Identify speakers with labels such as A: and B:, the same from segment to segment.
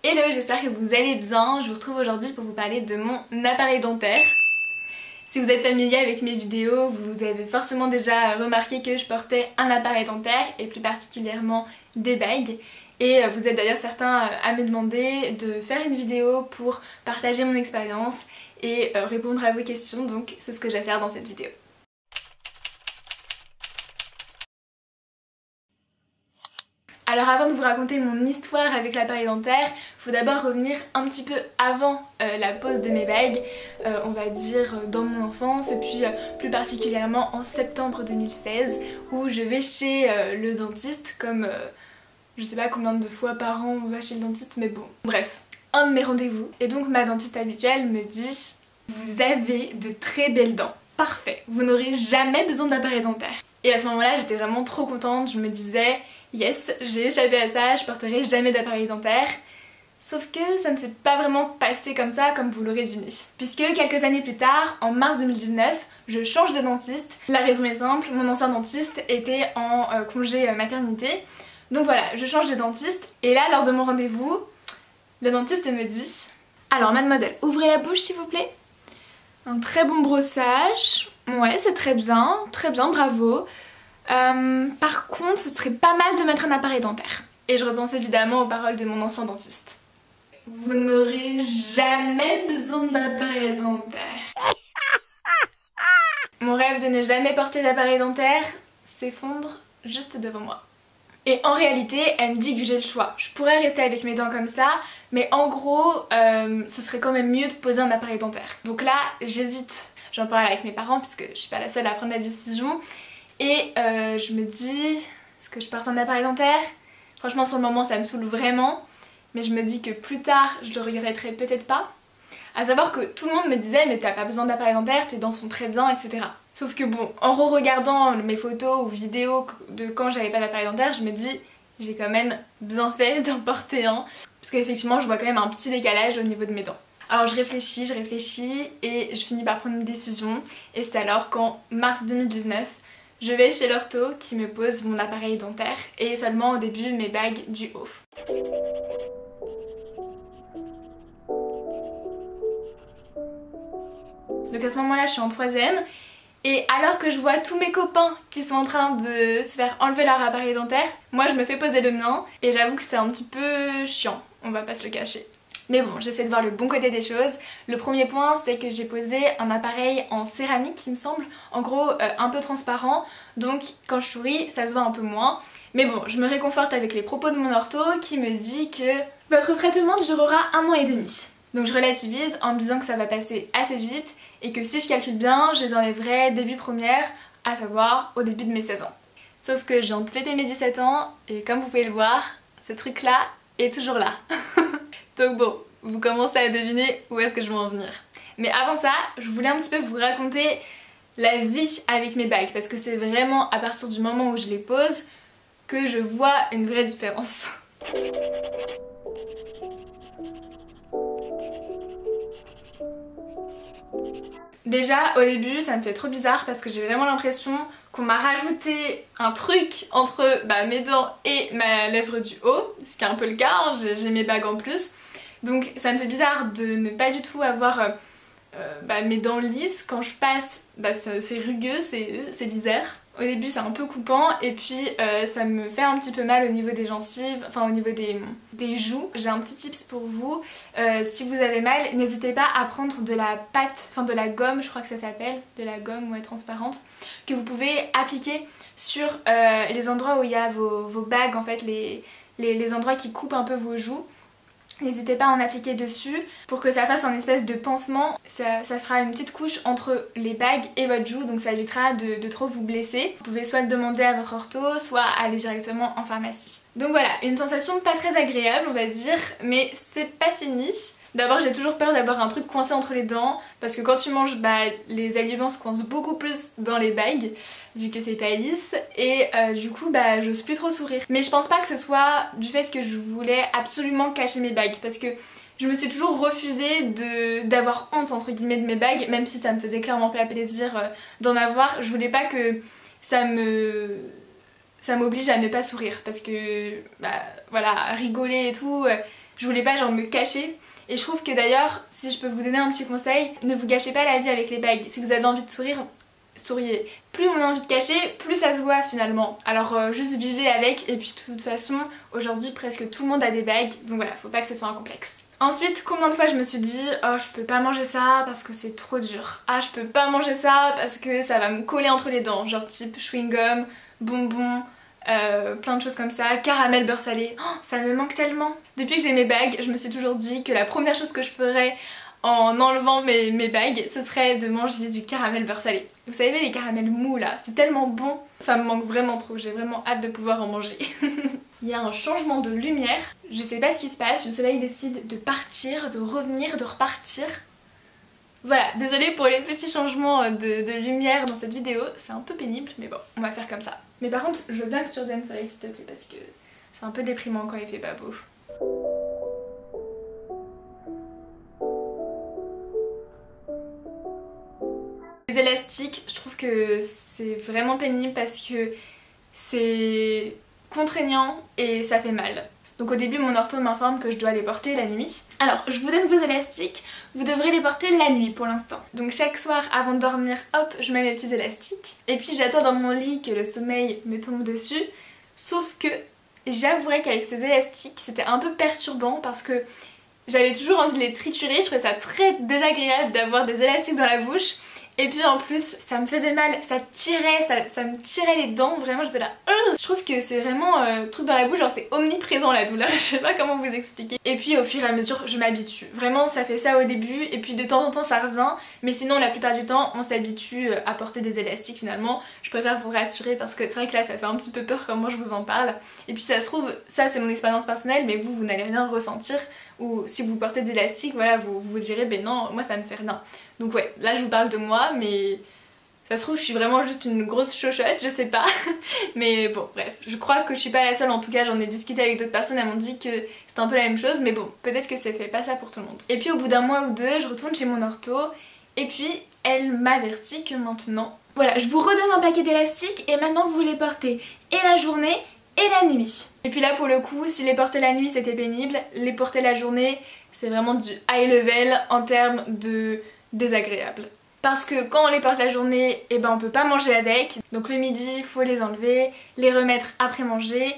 A: Hello, j'espère que vous allez bien. Je vous retrouve aujourd'hui pour vous parler de mon appareil dentaire. Si vous êtes familier avec mes vidéos, vous avez forcément déjà remarqué que je portais un appareil dentaire et plus particulièrement des bagues. Et vous êtes d'ailleurs certains à me demander de faire une vidéo pour partager mon expérience et répondre à vos questions, donc c'est ce que je vais faire dans cette vidéo. Alors avant de vous raconter mon histoire avec l'appareil dentaire, il faut d'abord revenir un petit peu avant la pose de mes bagues, on va dire dans mon enfance et puis plus particulièrement en septembre 2016 où je vais chez le dentiste comme je sais pas combien de fois par an on va chez le dentiste mais bon, bref, un de mes rendez-vous. Et donc ma dentiste habituelle me dit « Vous avez de très belles dents, parfait, vous n'aurez jamais besoin d'appareil dentaire ». Et à ce moment-là j'étais vraiment trop contente, je me disais yes, j'ai échappé à ça, je porterai jamais d'appareil dentaire. Sauf que ça ne s'est pas vraiment passé comme ça, comme vous l'aurez deviné. Puisque quelques années plus tard, en mars 2019, je change de dentiste. La raison est simple, mon ancien dentiste était en congé maternité. Donc voilà, je change de dentiste. Et là, lors de mon rendez-vous, le dentiste me dit « Alors mademoiselle, ouvrez la bouche s'il vous plaît. Un très bon brossage. Ouais, c'est très bien, bravo. Par contre, ce serait pas mal de mettre un appareil dentaire. » Et je repense évidemment aux paroles de mon ancien dentiste. Vous n'aurez jamais besoin d'appareil dentaire. Mon rêve de ne jamais porter d'appareil dentaire s'effondre juste devant moi. Et en réalité, elle me dit que j'ai le choix. Je pourrais rester avec mes dents comme ça, mais en gros, ce serait quand même mieux de poser un appareil dentaire. Donc là, j'hésite. J'en parle avec mes parents puisque je suis pas la seule à prendre la décision. Et je me dis, est-ce que je porte un appareil dentaire? Franchement sur le moment ça me saoule vraiment, mais je me dis que plus tard je le regretterai peut-être pas. À savoir que tout le monde me disait mais t'as pas besoin d'appareil dentaire, tes dents sont très bien, etc. Sauf que bon, en re-regardant mes photos ou vidéos de quand j'avais pas d'appareil dentaire, je me dis j'ai quand même bien fait d'en porter un. Parce qu'effectivement je vois quand même un petit décalage au niveau de mes dents. Alors je réfléchis et je finis par prendre une décision. Et c'est alors qu'en mars 2019, je vais chez l'ortho qui me pose mon appareil dentaire et seulement au début mes bagues du haut. Donc à ce moment-là je suis en 3ème et alors que je vois tous mes copains qui sont en train de se faire enlever leur appareil dentaire, moi je me fais poser le mien et j'avoue que c'est un petit peu chiant, on va pas se le cacher. Mais bon, j'essaie de voir le bon côté des choses. Le premier point, c'est que j'ai posé un appareil en céramique, il me semble. En gros, un peu transparent. Donc, quand je souris, ça se voit un peu moins. Mais bon, je me réconforte avec les propos de mon ortho qui me dit que votre traitement durera 1 an et demi. Donc, je relativise en me disant que ça va passer assez vite et que si je calcule bien, je les enlèverai début première, à savoir au début de mes 16 ans. Sauf que je viens de fêter mes 17 ans et comme vous pouvez le voir, ce truc-là est toujours là. Donc bon, vous commencez à deviner où est-ce que je veux en venir. Mais avant ça, je voulais un petit peu vous raconter la vie avec mes bagues parce que c'est vraiment à partir du moment où je les pose que je vois une vraie différence. Déjà au début ça me fait trop bizarre parce que j'ai vraiment l'impression qu'on m'a rajouté un truc entre mes dents et ma lèvre du haut, ce qui est un peu le cas, hein, j'ai mes bagues en plus. Donc ça me fait bizarre de ne pas du tout avoir mes dents lisses. Quand je passe, c'est rugueux, c'est bizarre. Au début c'est un peu coupant et puis ça me fait un petit peu mal au niveau des gencives, enfin au niveau des joues. J'ai un petit tips pour vous, si vous avez mal, n'hésitez pas à prendre de la pâte, enfin de la gomme, je crois que ça s'appelle, de la gomme transparente, que vous pouvez appliquer sur les endroits où il y a vos bagues, en fait les endroits qui coupent un peu vos joues. N'hésitez pas à en appliquer dessus pour que ça fasse un espèce de pansement. Ça fera une petite couche entre les bagues et votre joue, donc ça évitera de trop vous blesser. Vous pouvez soit demander à votre ortho, soit aller directement en pharmacie. Donc voilà, une sensation pas très agréable on va dire, mais c'est pas fini. D'abord j'ai toujours peur d'avoir un truc coincé entre les dents parce que quand tu manges les aliments se coincent beaucoup plus dans les bagues vu que c'est pas lisse et du coup j'ose plus trop sourire. Mais je pense pas que ce soit du fait que je voulais absolument cacher mes bagues parce que je me suis toujours refusée d'avoir honte entre guillemets de mes bagues, même si ça me faisait clairement pas plaisir d'en avoir. Je voulais pas que ça m'oblige à ne pas sourire parce que voilà, rigoler et tout Je voulais pas genre me cacher. Et je trouve que d'ailleurs, si je peux vous donner un petit conseil, ne vous gâchez pas la vie avec les bagues. Si vous avez envie de sourire, souriez. Plus on a envie de cacher, plus ça se voit finalement. Alors juste vivez avec et puis de toute façon, aujourd'hui presque tout le monde a des bagues. Donc voilà, faut pas que ce soit un complexe. Ensuite, combien de fois je me suis dit oh je peux pas manger ça parce que c'est trop dur. Ah je peux pas manger ça parce que ça va me coller entre les dents. Genre type chewing-gum, bonbons, plein de choses comme ça, caramel beurre salé. Oh, ça me manque tellement. Depuis que j'ai mes bagues, je me suis toujours dit que la première chose que je ferais en enlevant mes bagues, ce serait de manger du caramel beurre salé. Vous savez les caramels mous là, c'est tellement bon. Ça me manque vraiment trop, j'ai vraiment hâte de pouvoir en manger. Il y a un changement de lumière, je sais pas ce qui se passe, le soleil décide de partir, de revenir, de repartir. Voilà, désolée pour les petits changements de lumière dans cette vidéo, c'est un peu pénible, mais bon, on va faire comme ça. Mais par contre, je veux bien que tu redonnes le soleil s'il te plaît, parce que c'est un peu déprimant quand il fait pas beau. Les élastiques, je trouve que c'est vraiment pénible parce que c'est contraignant et ça fait mal. Donc au début mon ortho m'informe que je dois les porter la nuit. Alors je vous donne vos élastiques, vous devrez les porter la nuit pour l'instant. Donc chaque soir avant de dormir, hop, je mets mes petits élastiques. Et puis j'attends dans mon lit que le sommeil me tombe dessus. Sauf que j'avouerai qu'avec ces élastiques c'était un peu perturbant parce que j'avais toujours envie de les triturer. Je trouvais ça très désagréable d'avoir des élastiques dans la bouche. Et puis en plus ça me faisait mal, ça tirait, ça me tirait les dents, vraiment j'étais là. Je trouve que c'est vraiment truc dans la bouche, genre c'est omniprésent la douleur, je sais pas comment vous expliquer. Et puis au fur et à mesure je m'habitue, vraiment ça fait ça au début et puis de temps en temps ça revient. Mais sinon la plupart du temps on s'habitue à porter des élastiques finalement. Je préfère vous rassurer parce que c'est vrai que là ça fait un petit peu peur comment je vous en parle. Et puis ça se trouve, ça c'est mon expérience personnelle mais vous n'allez rien ressentir. Ou si vous portez des élastiques, voilà, vous vous direz ben non, moi ça me fait rien. Donc ouais, là je vous parle de moi, mais ça se trouve je suis vraiment juste une grosse chochotte, je sais pas. Mais bon, bref, je crois que je suis pas la seule, en tout cas j'en ai discuté avec d'autres personnes, elles m'ont dit que c'était un peu la même chose, mais bon, peut-être que c'est fait pas ça pour tout le monde. Et puis au bout d'un mois ou deux, je retourne chez mon ortho, et puis elle m'avertit que maintenant, voilà, je vous redonne un paquet d'élastiques, et maintenant vous les portez et la journée, et la nuit. Et puis là pour le coup, si les porter la nuit c'était pénible, les porter la journée c'est vraiment du high level en termes de désagréable. Parce que quand on les porte la journée, eh ben on peut pas manger avec. Donc le midi, faut les enlever, les remettre après manger.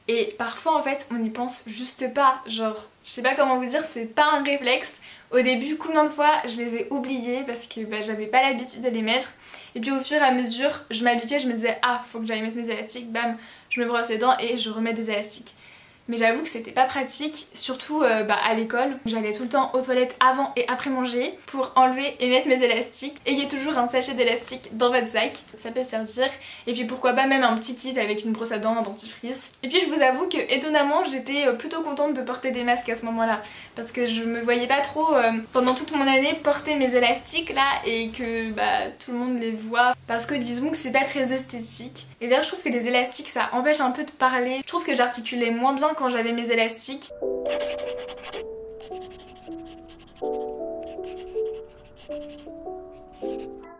A: Et parfois en fait on n'y pense juste pas. Genre, je sais pas comment vous dire, c'est pas un réflexe. Au début, combien de fois je les ai oubliés parce que bah, j'avais pas l'habitude de les mettre. Et puis au fur et à mesure, je m'habituais, je me disais ah faut que j'aille mettre mes élastiques, bam, je me brosse les dents et je remets des élastiques. Mais j'avoue que c'était pas pratique, surtout à l'école. J'allais tout le temps aux toilettes avant et après manger pour enlever et mettre mes élastiques. Ayez toujours un sachet d'élastiques dans votre sac, ça peut servir. Et puis pourquoi pas même un petit kit avec une brosse à dents, un dentifrice. Et puis je vous avoue que étonnamment j'étais plutôt contente de porter des masques à ce moment-là. Parce que je me voyais pas trop pendant toute mon année porter mes élastiques là et que tout le monde les voit. Parce que disons que c'est pas très esthétique. Et d'ailleurs je trouve que les élastiques ça empêche un peu de parler. Je trouve que j'articulais moins bien quand j'avais mes élastiques.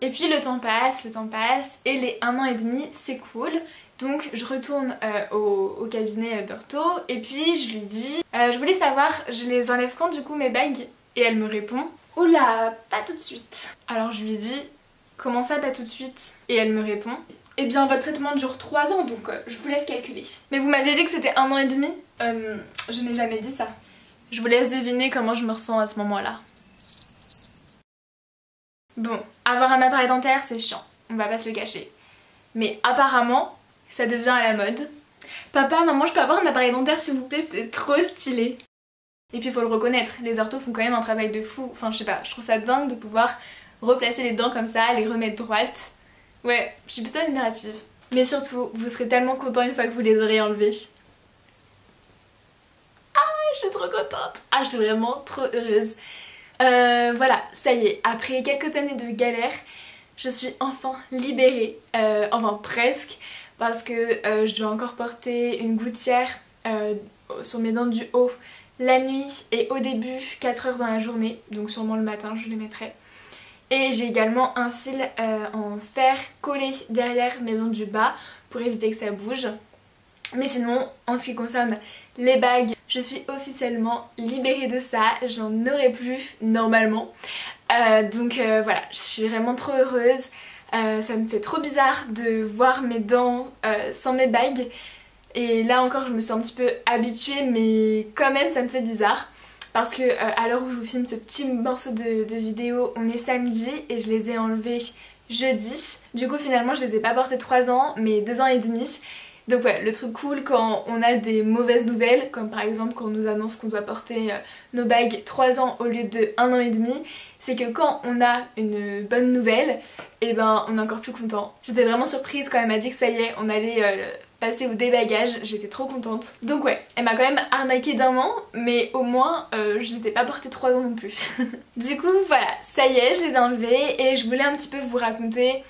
A: Et puis le temps passe et les 1 an et demi s'écoulent. Donc je retourne au cabinet d'ortho et puis je lui dis je voulais savoir, je les enlève quand du coup mes bagues? Et elle me répond oula, pas tout de suite. Alors je lui dis comment ça pas tout de suite? Et elle me répond eh bien votre traitement dure 3 ans donc je vous laisse calculer. Mais vous m'aviez dit que c'était 1 an et demi? Je n'ai jamais dit ça. Je vous laisse deviner comment je me ressens à ce moment-là. Bon, avoir un appareil dentaire c'est chiant, on va pas se le cacher. Mais apparemment, ça devient à la mode. Papa, maman, je peux avoir un appareil dentaire s'il vous plaît, c'est trop stylé. Et puis il faut le reconnaître, les orthos font quand même un travail de fou. Enfin je sais pas, je trouve ça dingue de pouvoir replacer les dents comme ça, les remettre droites. Ouais, je suis plutôt admirative. Mais surtout, vous serez tellement content une fois que vous les aurez enlevés. Ah, je suis trop contente. Ah, je suis vraiment trop heureuse. Voilà, ça y est, après quelques années de galère, je suis enfin libérée. Enfin presque, parce que je dois encore porter une gouttière sur mes dents du haut la nuit et au début 4 heures dans la journée. Donc sûrement le matin je les mettrai. Et j'ai également un fil en fer collé derrière mes dents du bas pour éviter que ça bouge. Mais sinon, en ce qui concerne les bagues, je suis officiellement libérée de ça, j'en aurai plus normalement. Donc voilà, je suis vraiment trop heureuse. Ça me fait trop bizarre de voir mes dents sans mes bagues. Et là encore je me suis un petit peu habituée, mais quand même ça me fait bizarre. Parce que à l'heure où je vous filme ce petit morceau de vidéo, on est samedi et je les ai enlevés jeudi. Du coup finalement je les ai pas portés 3 ans mais 2 ans et demi. Donc ouais, le truc cool quand on a des mauvaises nouvelles, comme par exemple quand on nous annonce qu'on doit porter nos bagues 3 ans au lieu de 1 an et demi, c'est que quand on a une bonne nouvelle, et ben on est encore plus content. J'étais vraiment surprise quand elle m'a dit que ça y est, on allait passer au débagage, j'étais trop contente. Donc ouais, elle m'a quand même arnaqué d'1 an, mais au moins je les ai pas portés 3 ans non plus. Du coup voilà, ça y est, je les ai enlevés et je voulais un petit peu vous raconter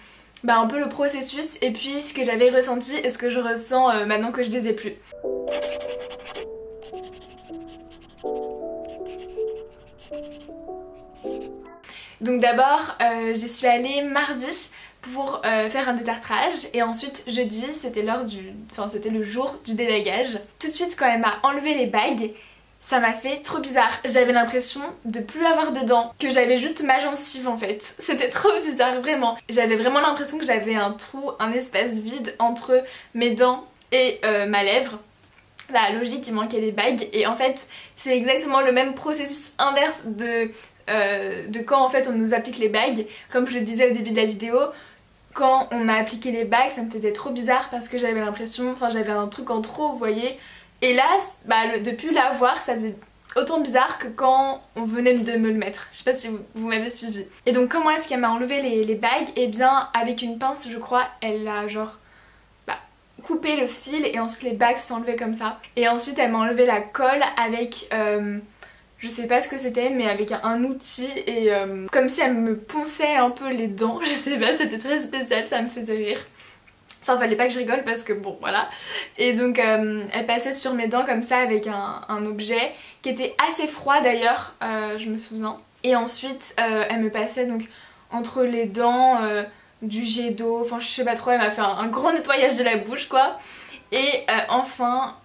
A: un peu le processus et puis ce que j'avais ressenti et ce que je ressens maintenant que je les ai plus. Donc d'abord j'y suis allée mardi pour faire un détartrage et ensuite jeudi c'était c'était le jour du délagage. Tout de suite quand elle m'a enlevé les bagues, ça m'a fait trop bizarre. J'avais l'impression de plus avoir de dents, que j'avais juste ma gencive en fait. C'était trop bizarre, vraiment. J'avais vraiment l'impression que j'avais un trou, un espace vide entre mes dents et ma lèvre. Bah logique, il manquait les bagues et en fait c'est exactement le même processus inverse de quand en fait on nous applique les bagues. Comme je le disais au début de la vidéo, quand on m'a appliqué les bagues ça me faisait trop bizarre parce que j'avais l'impression, j'avais un truc en trop, vous voyez. Et là, depuis l'avoir, ça faisait autant bizarre que quand on venait de me le mettre. Je sais pas si vous m'avez suivi. Et donc comment est-ce qu'elle m'a enlevé les bagues? Et bien avec une pince je crois, elle a genre coupé le fil et ensuite les bagues sont enlevées comme ça. Et ensuite elle m'a enlevé la colle avec, je sais pas ce que c'était, mais avec un outil et comme si elle me ponçait un peu les dents. Je sais pas, c'était très spécial, ça me faisait rire. Enfin fallait pas que je rigole parce que bon voilà. Et donc elle passait sur mes dents comme ça avec un objet qui était assez froid d'ailleurs, je me souviens. Et ensuite elle me passait donc entre les dents du jet d'eau, enfin je sais pas trop, elle m'a fait un grand nettoyage de la bouche quoi. Et enfin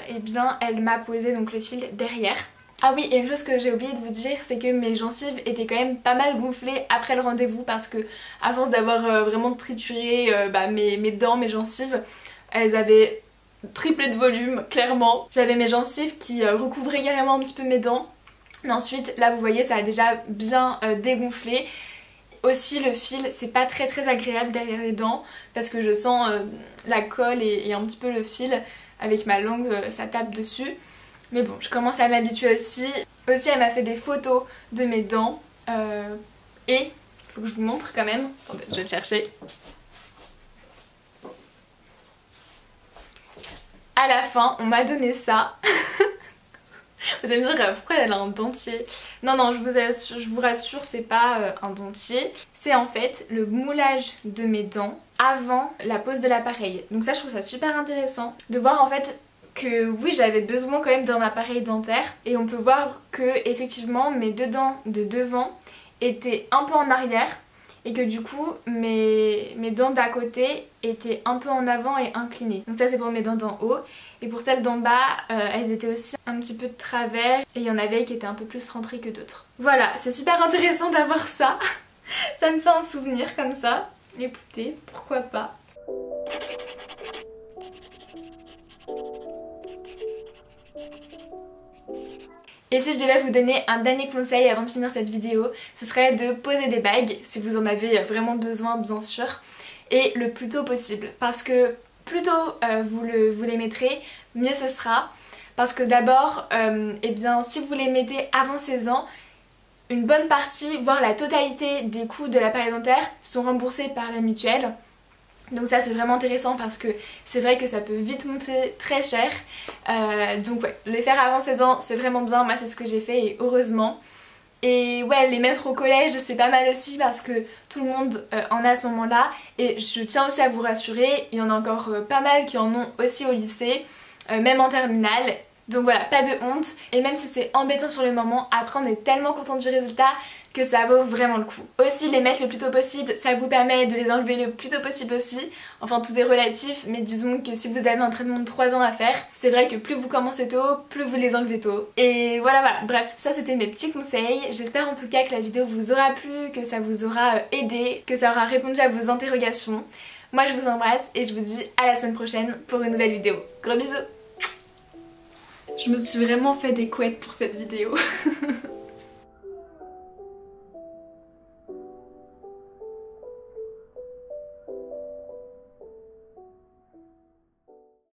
A: eh bien elle m'a posé donc le fil derrière. Ah oui, et une chose que j'ai oublié de vous dire, c'est que mes gencives étaient quand même pas mal gonflées après le rendez-vous parce que à force d'avoir vraiment trituré mes dents, mes gencives, elles avaient triplé de volume, clairement. J'avais mes gencives qui recouvraient carrément un petit peu mes dents. Mais ensuite, là vous voyez, ça a déjà bien dégonflé. Aussi le fil, c'est pas très agréable derrière les dents parce que je sens la colle et un petit peu le fil avec ma langue, ça tape dessus. Mais bon, je commence à m'habituer aussi. Aussi, elle m'a fait des photos de mes dents. Et, il faut que je vous montre quand même. Attendez, je vais le chercher. À la fin, on m'a donné ça. Vous allez me dire pourquoi elle a un dentier. Non, je vous rassure, c'est pas un dentier. C'est en fait le moulage de mes dents avant la pose de l'appareil. Donc ça, je trouve ça super intéressant de voir en fait que oui, j'avais besoin quand même d'un appareil dentaire et on peut voir que effectivement mes deux dents de devant étaient un peu en arrière et que du coup mes dents d'à côté étaient un peu en avant et inclinées. Donc ça c'est pour mes dents d'en haut et pour celles d'en bas elles étaient aussi un petit peu de travers et il y en avait qui étaient un peu plus rentrées que d'autres. Voilà, c'est super intéressant d'avoir ça. Ça me fait un souvenir comme ça. Écoutez, pourquoi pas. Et si je devais vous donner un dernier conseil avant de finir cette vidéo, ce serait de poser des bagues, si vous en avez vraiment besoin bien sûr, et le plus tôt possible. Parce que plus tôt vous les mettrez, mieux ce sera. Parce que d'abord, eh bien, si vous les mettez avant 16 ans, une bonne partie, voire la totalité des coûts de l'appareil dentaire sont remboursés par la mutuelle. Donc ça c'est vraiment intéressant parce que c'est vrai que ça peut vite monter très cher. Donc ouais, les faire avant 16 ans c'est vraiment bien, moi c'est ce que j'ai fait et heureusement. Et ouais, les mettre au collège c'est pas mal aussi parce que tout le monde en a à ce moment là. Et je tiens aussi à vous rassurer, il y en a encore pas mal qui en ont aussi au lycée, même en terminale. Donc voilà, pas de honte. Et même si c'est embêtant sur le moment, après on est tellement content du résultat que ça vaut vraiment le coup. Aussi les mettre le plus tôt possible, ça vous permet de les enlever le plus tôt possible aussi. Enfin tout est relatif, mais disons que si vous avez un traitement de 3 ans à faire, c'est vrai que plus vous commencez tôt, plus vous les enlevez tôt. Et voilà, bref, ça c'était mes petits conseils. J'espère en tout cas que la vidéo vous aura plu, que ça vous aura aidé, que ça aura répondu à vos interrogations. Moi je vous embrasse et je vous dis à la semaine prochaine pour une nouvelle vidéo. Gros bisous. Je me suis vraiment fait des couettes pour cette vidéo.